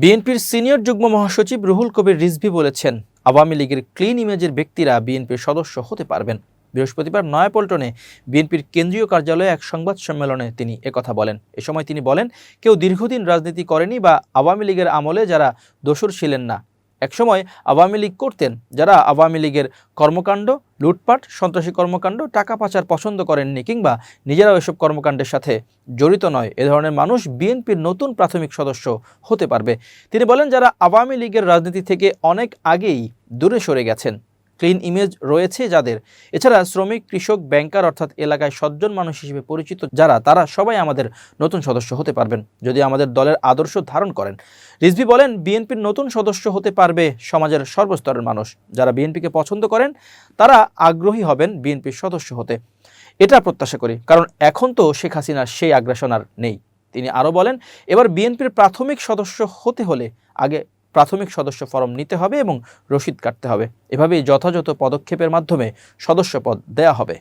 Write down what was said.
বিএনপির সিনিয়র যুগ্ম মহাসচিব রুহুল কবির রিজভী বলেছেন, আওয়ামী লীগের ক্লিন ইমেজের ব্যক্তিরা বিএনপির সদস্য হতে পারবেন। বৃহস্পতিবার নয়াপল্টনে বিএনপির কেন্দ্রীয় কার্যালয়ে এক সংবাদ সম্মেলনে তিনি একথা বলেন। এ সময় তিনি বলেন, কেউ দীর্ঘদিন রাজনীতি করেনি বা আওয়ামী লীগের আমলে যারা দোসর ছিলেন না, একসময় আওয়ামী লীগ করতেন, যারা আওয়ামী লীগের কর্মকাণ্ড, লুটপাট, সন্ত্রাসী কর্মকাণ্ড, টাকা পাচার পছন্দ করেননি কিংবা নিজেরাও এসব কর্মকাণ্ডের সাথে জড়িত নয়, এ ধরনের মানুষ বিএনপির নতুন প্রাথমিক সদস্য হতে পারবে। তিনি বলেন, যারা আওয়ামী লীগের রাজনীতি থেকে অনেক আগেই দূরে সরে গেছেন, ক্লিন ইমেজ রয়েছে যাদের, এছাড়া শ্রমিক, কৃষক, ব্যাংকার অর্থাৎ এলাকায় সজ্জন মানুষ হিসেবে পরিচিত যারা, তারা সবাই আমাদের নতুন সদস্য হতে পারবেন যদি আমাদের দলের আদর্শ ধারণ করেন। রিজভী বলেন, বিএনপির নতুন সদস্য হতে পারবে সমাজের সর্বস্তরের মানুষ। যারা বিএনপিকে পছন্দ করেন তারা আগ্রহী হবেন বিএনপির সদস্য হতে, এটা প্রত্যাশা করি, কারণ এখন তো শেখ হাসিনার সেই আগ্রাসন আর নেই। তিনি আরও বলেন, এবার বিএনপির প্রাথমিক সদস্য হতে হলে আগে প্রাথমিক সদস্য ফরম নিতে হবে এবং রসিদ কাটতে হবে। এভাবেই যথাযথ পদক্ষেপের মাধ্যমে সদস্যপদ দেয়া হবে।